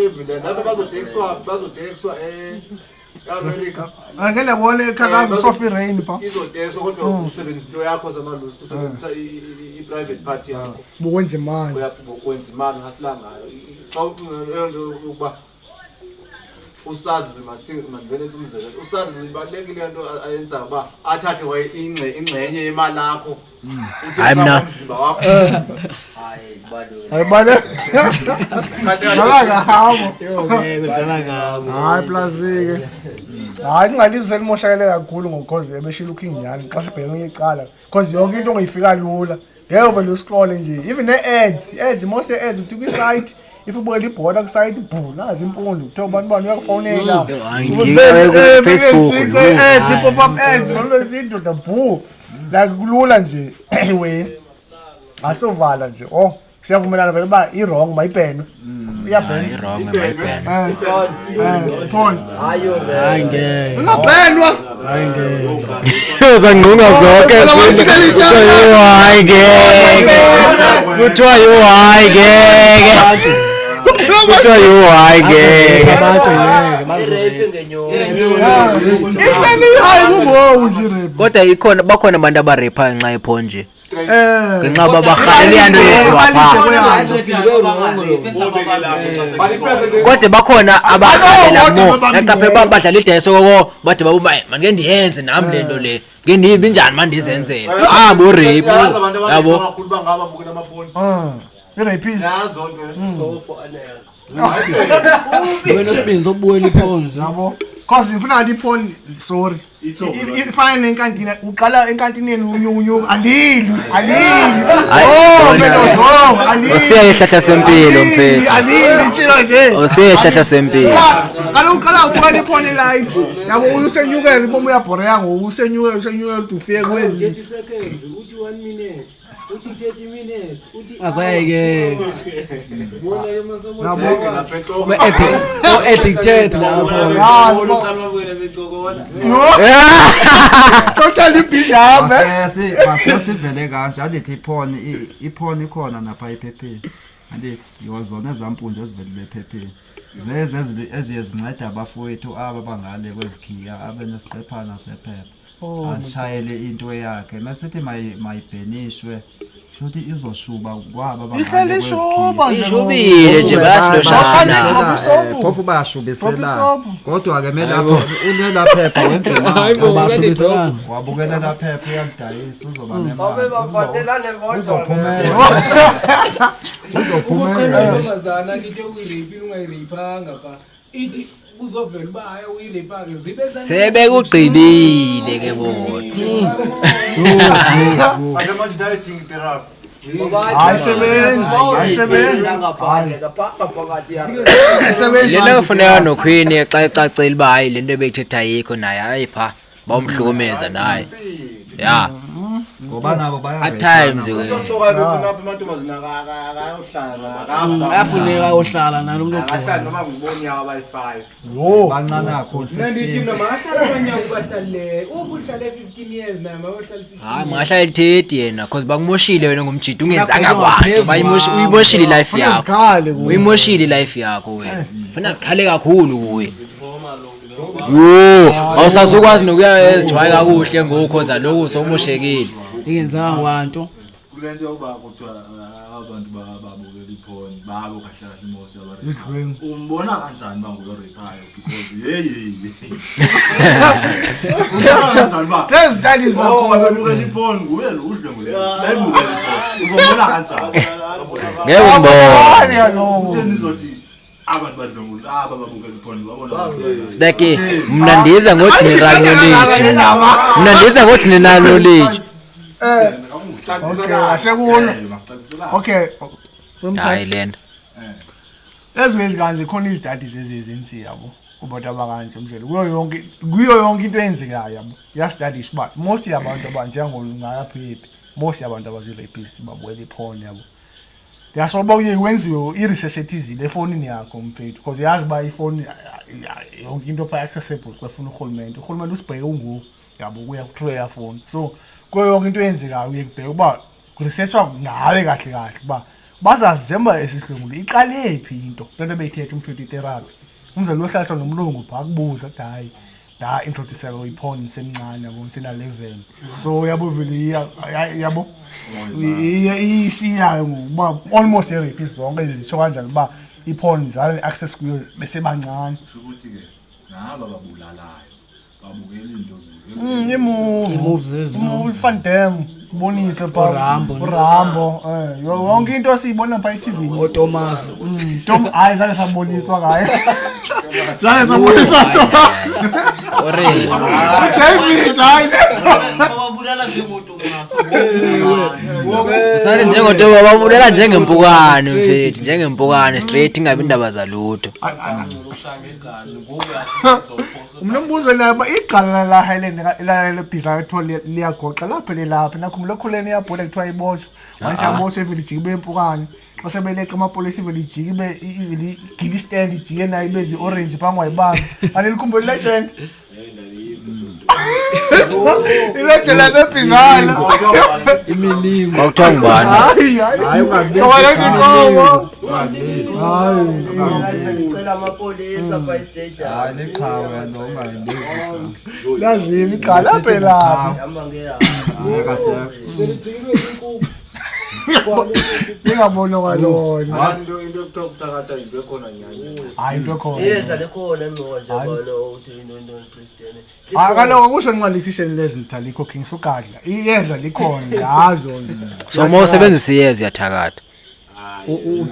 S7: evile lapho bazotekswa America.
S4: Angeke yabona ikhakazo Sophie Rain pa.
S7: Izotekswa kodwa usebenzisa into yakho zamalusi usebenzisa i-private party yakho.
S4: Bukwenza imali.
S7: Uyakwenza imali ngasilangayo. Xa ukuba usazi mandivele umzekelo usazi ibalekile into ayenza ba athathe ingxenye yemali yakho
S8: Hayi mina
S4: hayi bale hayi plazike hayi kungalizwe limoshakele kakhulu ngokhoze ebeshila uking nyani xa sibheke icala because yonke into ongayifika lula ngeke vele uscroll nje even ads most ads uthi kwi site if ubukela ibhola ku site bhu nazi impundu kuthiwa abantu bani uyakufonela
S8: Facebook
S4: ads pop up ads ngalo izinto da bhu la kulula nje we asovala nje siyavumelana vele ba i-wrong mayibhenwe iyabhenwa
S8: i-wrong mayibhenwe
S4: Thon
S6: hayi ngeke
S4: ungabhenwa
S6: hayi ngeke
S8: uzanqunga zonke hayi ngeke kuthiwa yo hayi ngeke kuthiwa yo hayi ngeke
S6: abantu ngeke
S2: Irape ngenyoni.
S8: Kodwa bakhona abantu abarepha ngenxa yepho nje. Ngenxa babarhalela into yenziwa pha. Kodwa bakhona abarhalela mo naqaphe badlala ideso koko bade babuba manje ndiyenze nami lento le. Ngendibi njani manje ndizenzela. Bo rape yabo.
S7: Kakhulu bangaba bukela amabhoni.
S4: I-rapist
S7: Yazo nto.
S6: wena sibinzo obuwela iphonzi
S4: yabo cause ngifuna ngathi iphone sorry ifana nenkantini uqala enkantineni unyunyuka andili
S8: usiya ihlahla sempilo mfethu
S4: andili tshilo nje
S8: usiya ihlahla sempilo
S4: kaloku qala uqala iphone light yabo usenyukela ibomu uyabhoreya ngoku usenyukela ufike kwezi
S10: 30 seconds uthi 1 minute uthi 30 minutes uthi
S6: azayeke
S10: bona yemasomo
S4: yabo
S6: so addicted lapho
S4: totally bidame
S5: masiyasivele kanje andithi iphone ikhona napha ephepheni andithi yozona ezampundu ezivelile ephepheni zeze eziye zinceda abafowethu aba bangale kwezikhiya abenesiqephana sephepha ashayele into yakhe masithi mayibhenishwe shothi izoshuba kwaba bangale kwezikhiya
S8: ishubile nje bayasilosha
S5: phofu bayashubisela kodwa ke melapho ulela phepha wenze imali
S6: bashubiselana
S5: wabukela la phepha uyamdayisa uzoba nemali uzophumela
S10: umazana ngithe uyirape ungayirapanga pha ithi uzovela uba haya uyirapha zibe
S8: sebekugqibile ke bona
S7: Manje dieting therapy.
S8: lento kufuneka noQueen xa ecacile uba hayi lento ebeyithetha yikho naye hayi pha bawumhlukumeza naye ya
S5: ngoba nabo
S8: at times ke
S6: ayafuneka ohlala nalo umuntu
S7: Akahlala noma ngiboni yabo abayi5.
S4: yo
S5: bancane kakhulu
S10: nandithi
S5: 15
S10: noma ahlala abanyaka ubahlale ubuhlale 15 years naye mayohlala 15
S8: hayi mangahlala 30 yena cause bakumoshile wena ngomjidi ungenzanga kwanto uyimoshile life yakho uyimoshile life yakho wena ufuna zikhale kakhulu kuye yo awusazukwazi nokuya ezijwaye kakuhle ngokhoza lokho somoshekile
S6: ingenzanga kwanto
S7: Kulento yokuba kuthiwa abantu babukela iphone babo kahle kahle most abaraphayo. Umbona kanjani banguyaraphayo because umbona kanjani ba?
S4: First studies
S7: zakhona babukela iphone nguye lo udle nguye. Bayibukela iphone. Uzombona kanjani?
S8: ngeke ngibone
S7: Utheni izothi abantu badlongu laba babukela iphone babona.
S8: like mina ndiza ngothi nira knowledge mina ndiza ngothi nina knowledge
S4: okay asekulo okay
S8: hayi lento
S4: ezwezi kanje khona izidadi zezenzi yabo kubantu abakanje umzelo kuyo yonke into eyenzekayo yabo yastudisha uba most yabantu abanjengolungaphi most yabantu abazi-rapist babuwela iphone yabo ndiyasoba uye wenziwe i-research ethizile efonini yakho mfethu because yazi uba ifoni yonke into pha accessible kwefuna urhulumente usibheke unguwo yabo kuya through eyafoni so kuyo yonke into eyenzekayo uye kubheka uba kuresearchwa ngawe kahle kahle uba bazazi njengoba esihlungule iqale phi into lento beyithetha umfethu itherapy umzelo ohlahlwa nomlungu pha kubuza ukuthi hayi da introduce iphone nisemncane yabo nisena 11 so yabo vele yabo isiya ngoba almost i-rapist zonke ezisho kanjani uba iphone zale access kuyo bese bancane
S7: ukuthi ke naba babulalayo babukela into
S4: movie Van Damme bonise pha uRambo yonke into siyibona pha eTV
S6: uThomas
S4: hayi zale saboniswa ngaye zale saboniswa Thomas David hayi
S10: babulala njengoThomas
S8: usale njengoThomas babulala njengempukane mfethu njengempukane straight ingabe indaba zalutho
S4: umnombuzo naba igqala la Highland la pizza ethola liyagoqa lapha lelapha nakho lokhuleni yabhola kuthiwa iboshwe wayishaboshwe evillage bempukane osebeleka amapolisi village ibe igili stand ijike nayo bezi orange bangwayibanga alilikhumbula legend ilegend lasepizana
S6: imilingo
S8: kwakuthiwa ngubani
S11: hayi ungabizi
S2: amapolisa pha estage
S5: hayi liqhawe noma ngibizika
S4: lazini iqala phela
S2: hamba ngeya
S4: ngiyabona kwalona
S11: abantu into yokuthakatha into ekhona nyanya
S4: hayi into ekhona
S2: yenza lekhona ngcoje bona uthi into Christian
S4: akaloko kusho nqalikhisheni lezinthalikho king sukadla iyeza likhona yazo
S8: so uma usebenzisa iyeza yathakatha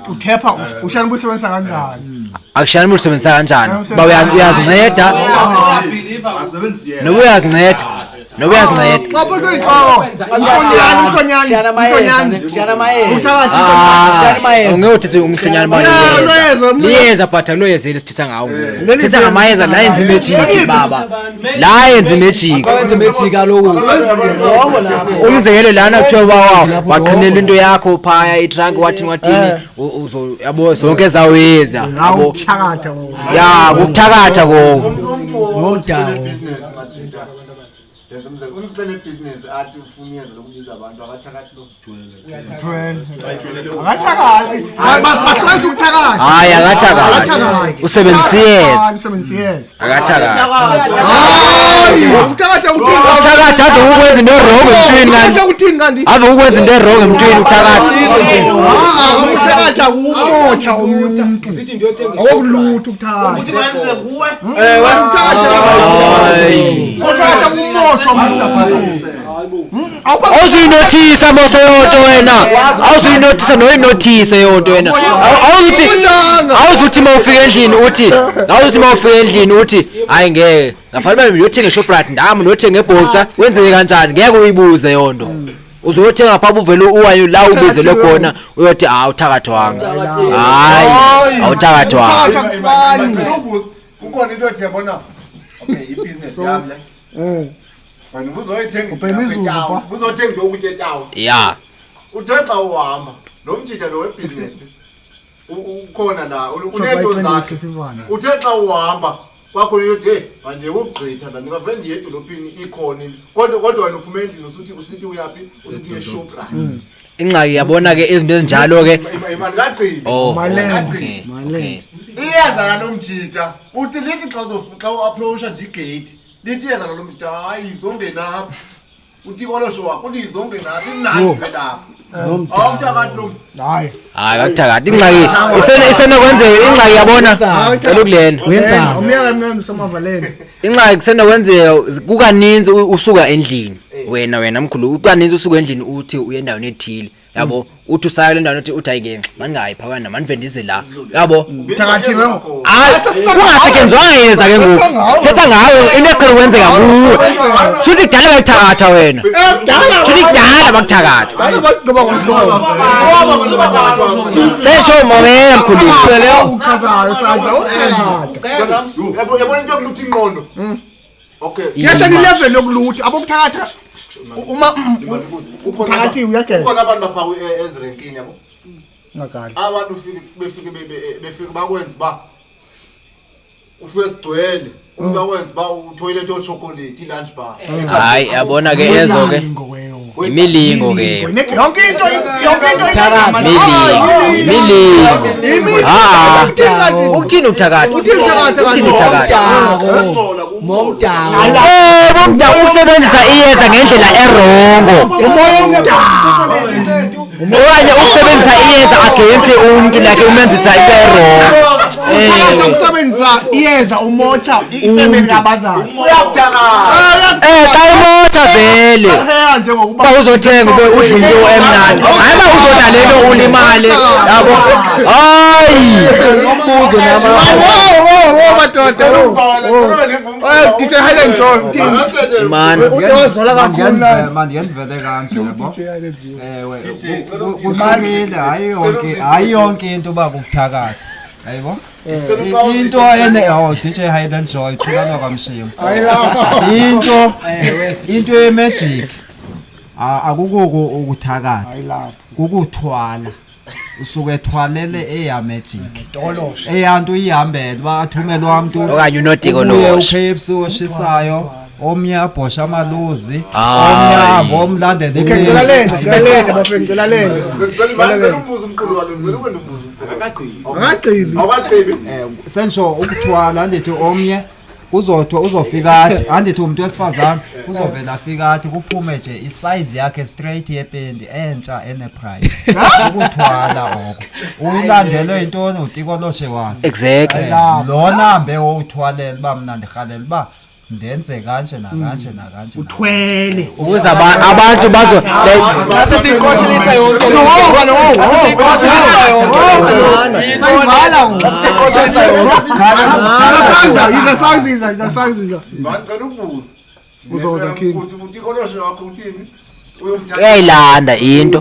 S4: uthepha ushana ubusebenzisa kanjani
S8: akushani ulisebenzisa kanjani ba uyazinceda noba uyazinceda
S4: Papa do iqo.
S6: Shana mayeza.
S8: Ungeyothi umhlonyana bayeza. Liyeza phatha lo yezeli sithetha ngawo. Sithetha ngamayeza la yenza imejiki baba. La yenza imejiki.
S6: Wenza imejiki lokho. Ngoba lapho.
S8: Umzekelo lana kuthiwa bawa waqinela into yakho phaya itrunk wathini uzo yabo zonke zaweza yabo.
S4: Ukuthakatha.
S8: Ya ukuthakatha ko.
S7: Ngodawo. Yenza umzekelo umhlene business athi ufuna yenza lokubiza abantu abathakathi lo
S4: 12 akathakathi basihlanza ukuthakatha
S8: hayi akathakathi usebenzisa iyeza akathakathi
S4: hayi ukuthakatha
S8: ukuthakatha ave ukwenza into wrong emntwini ave ukwenza into wrong emntwini ukuthakatha
S4: ukuthakatha kumotsha umuntu
S10: sithi ndiyothenga
S4: awukulutho ukuthakatha
S10: ukuthi banise kuwe
S4: wena ukuthakatha kumotsha
S8: awuzuyinothisa mose yonto wena awuzuyinothisa noyinothise yonto wena awuzuthi mawufika endlini uthi hayi ngeke ngafanele uyothenga eShoprite ndami nothenga eBoxer wenzeke kanjani ngeke uyibuze yonto uzothenga pha uvele uwayo la ubizelwe khona uyothi awuthakathwanga hayi awuthakathwanga
S7: ukhona into ethi yabona okay ibusiness yami le manje uzoyithenga uzothenga into ukuthe etawo
S8: ya
S7: uthenga uhamba lo mjida lo webusiness ukhona la unento zakhe uthenga uhamba kwakho uyothi hey manje ugqitha la ngavele ndiye edolopini ikhona kodwa wena uphuma endlini usithi uyapi usithi uye Shoprite
S8: ingxaki yabona ke izinto ezinjalo ke
S7: imali kagcini
S4: malend
S7: iyeza nalomjida uthi lithi xa uapproacha nje igate lithi iyeza nalomjida hayi izongenapha uthi kolosho wakho uthi izongenapha imnandi lapha awuthakathi lo
S4: hayi
S8: akathakathi ingxaki isenokwenzeka ingxaki yabona cela ukulena
S4: wenza umyaka msamavaleni
S8: ingxaki kusenokwenzeka kukaninzi usuka endlini wena mkhulu kukaninzi usuka endlini uthi uye endaweni ethile yabo uthi usaya le ndawo uthi uthayike mangayi phakana manivende la yabo
S4: Thakathi
S8: kungasetyenzwa yeza ke ngoku setha ngayo into eqhele kwenzeka kuwe futhi kudala bakuthakatha wena futhi kudala bakuthakatha sesho momela mkhulu
S4: leyo ukhazayo sadla
S7: yabona into yokulutha ingqondo okay
S4: yeseni level yokulutha abokuthakatha uma uphakathi uyageza
S7: ukhona abantu bapha ezirenkini yabo
S4: ngakali
S7: abantu befike bakwenza ba ufike sidwele umuntu akwenza ba utoilet o chocolate lunch bar
S8: hayi yabona ke ezo ke imilingo ke
S4: yonke into
S8: imilingo ukuthini uthakatha bomdako usebenzisa iyeza ngendlela erongo okanye ukusebenzisa iyeza against umuntu like umenzisa into erongo
S4: ukusebenzisa iyeza umocha ifamily yabazazi
S8: xa umocha vele uba uzothenga udle into emnandi hayi uba uzodla lento ulimale yabo hayi
S6: umbuzo
S4: madoda DJ Highland Joy
S8: man
S4: uzozola kakhulu
S5: mandiyendivele kanje yabo ewe kuhlukile hayi yonke into uba kukuthakatha hayibo into DJ Highland Joy thulana kwamshimo into ye-magic akukuko ukuthakatha kukuthwala usuke ethwalele eya magic eyanto ihambele bathumelwa umuntu
S8: okanye unotikolosho
S5: uKFC oshisayo omnye abhosha amaluzi omnye ahambe omlandela
S4: ngicela
S7: umbuzo umqulu walo ngicela ukwenza umbuzo
S4: akaqhibi
S5: sensho ukuthwala ndithi omnye kuzothwa uzofikathi andithi umuntu wesifazana uzovela afikathi kuphume nje isize yakhe straight yependi entsha enprice ukuthwala oko uyilandele intoni utikoloshe wakhe
S8: exactly
S5: lona hambe uthwalela ba mina ndihalela ba ndenze kanje nakanje nakanje
S4: uthwele
S8: ukuze abantu bazo
S6: asesiqoshelisa yonke
S7: uzoza king uthi utikoloshe wakho uthini
S8: uyayilanda into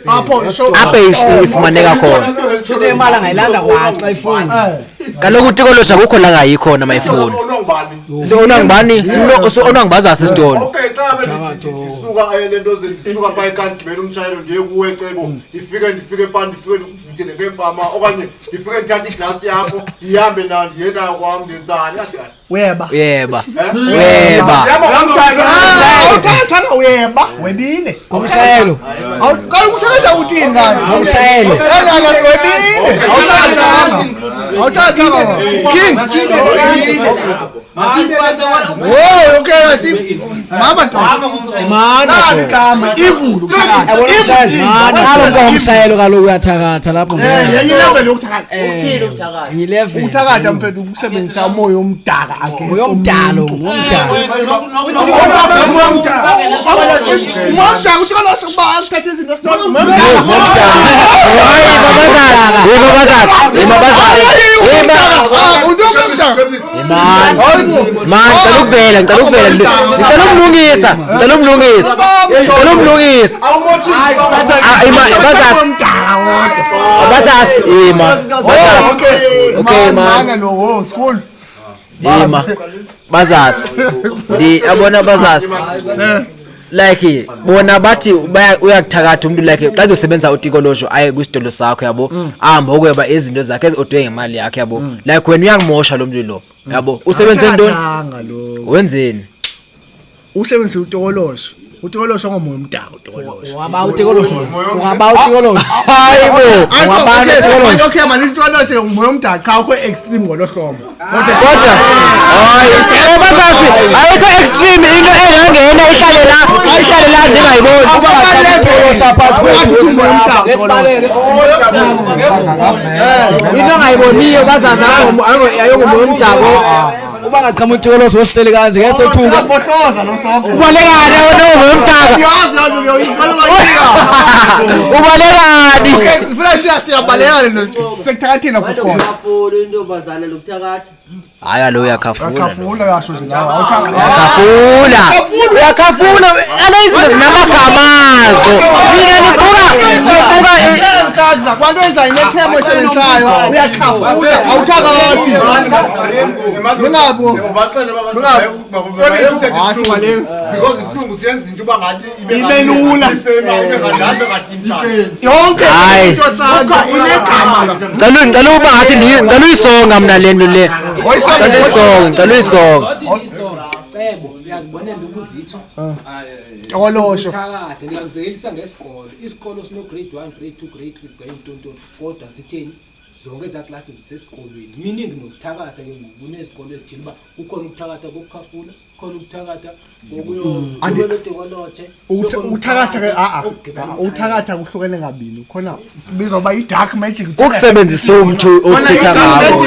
S8: apha ifumaneka khona
S6: futhi imali angayilanda kwaxa ifuna
S8: kaloku utikolosha kukho la ngayikhona mayifuni onangubani onangubazasa isitolo
S7: okay xa bendisuka lento zisuka pha ekanti gibela umshayelo ndiye kuwe cebo ndifike pha ndifike ndikuvuthele ngempama okanye ndifike ndithathe iglasi yakho ihambe nayo ndiye nayo kwam ndenzani
S4: weba awuthathanga uyeba webile
S6: ngomshayelo
S4: kaloku uthakatha uthini ngani
S6: ngomshayelo
S4: webile awuthathanga king okay asi mama kama ivulu
S6: ngomshayelo kaloku uyathakatha lapho
S4: level yokuthakatha
S6: uthini ukuthakatha
S4: ukuthakatha mfethu ukusebenzisa umoya omdaka against
S6: umdalo
S8: ngicela umlungisa abazasi okay man
S4: school
S8: bazazi abona bazazi like bona bathi uyakuthakatha umuntu like xa uzosebenza utikolosho aye kwisitolo sakho yabo ahamba okweba izinto zakhe odwe ngemali yakhe yabo like wena uyangimosha lo muntu lo yabo usebenze ntoni wenzeni
S4: usebenzisa utokolosho ngomoya omdaka utokolosho hayibo okay man isitokolosho ngomoya omdaka akho extreme ngolohlobo
S8: kodwa hayi bazazi ayikho extreme into engangena ihlale la ndingayiboni
S6: utokolosha phakathi kwethu
S8: into ngayiboniyo bazazi ayongomoya omdaka
S6: uba ngaqhamuka uthikoloso wosihleli kanje ngeke sethuka
S4: bohloza lo sonke
S8: ubalekani ngomtaka
S4: yazi loo nto leyo
S8: ubalekani
S4: funa siyabaleka lento sekuthakatheni apho sikolo
S2: Ngiyafuna intombazana lokuthakatha.
S8: hayi lo uyakhafula
S4: khafula yasho nje nawe awuthanga
S8: uyakhafula izinto zinamagamazo mina nibuka
S4: sakza kwanto enza inethemo esebenzayo uyakhafula awuthakathi ngingabo
S7: ubaxele because isilungu siyenza into uba ngathi
S4: ibe lula yonke into sakho inegama
S8: ngicela uba ngathi ngicela uyisonga mina lento le ngicela uyisonga
S10: cebo uyazibonela ukuzitho
S4: olosho
S10: thakade ngiyakuzekelisa ngesikolo isikolo sino grade 1 grade 2 grade 3 grade ntoni kodwa sitheni zonke eza classes zisesikolweni meaning nokuthakatha ke kunezikolo ezithile uba ukhona ukuthakatha kokukhafula khona ukuthakatha kokuyokolothe
S4: uthakatha ke uthakatha kuhlukene kabili khona bizwa ba i dark magic
S8: ukusebenzisa umuntu okuthetha ngabo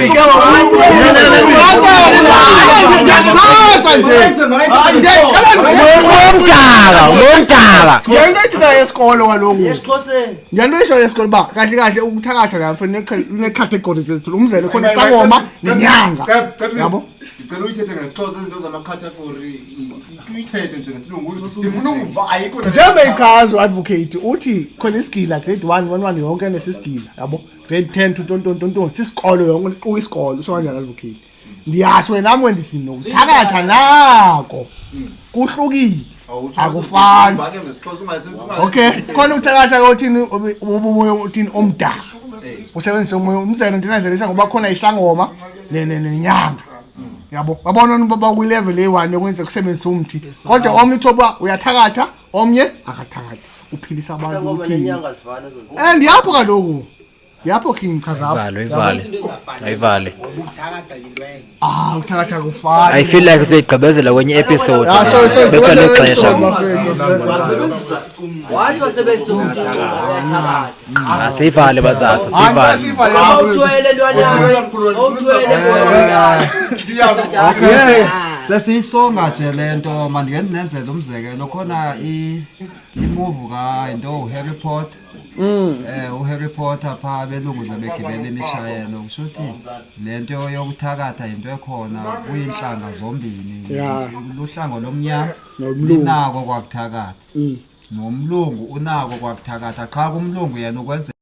S8: ngomtaka
S4: yento ethina yesikolo kaloku
S2: Yesikhoseni.
S4: ngiyanto isho yesikolo ba kahle kahle ukuthakatha lapho ne categories ezithile umzelo khona isangoma nenyanga yabo
S7: ngicela uyithethe ngesixhosa izinto zama-category uyithethe nje ngesilungu ngifuna ukuva ayikho
S4: njengeyikhazo advocate uthi khona isigila grade 1 yonke nesisigila yabo grade 10 to tontontonton sisikolo yonke liquka isikolo usho kanjani advocate ndiyasho nami wendithi nokuthakatha nako kuhlukile akufani okay khona ukuthakatha kothini ubumoya uthini omdaka usebenzisa umoya umzelo ndinazelisa ngoba khona isangoma nenyanga yabo babona baba ku level e1 yokwenza kusebenzisa umthi kodwa omnye uthoba uyathakatha omnye akathakathi uphilisa abantu uthini and yapho kaloku yapho kingichaza
S8: ayivale
S4: uthakatha kufana
S8: I feel like siyigqibezela kwenye episode sibetha lexesha
S2: Wathi wasebenzisa umthi uyathakatha.
S8: asivale bazazi sivale
S2: Awuthwele ntwana yakho. Awuthwele
S5: Okay sesiyisonga nje lento manje nenzela umzekelo khona imovie ka into uHarry Potter uHarry Potter pha belunguza begibela imishayelo kusho ukuthi lento yokuthakatha into ekhona kuyinhlanga zombili luhlango lomnyama linako kwakuthakatha nomlungu unako kwakuthakatha cha kumlungu yena ukwenza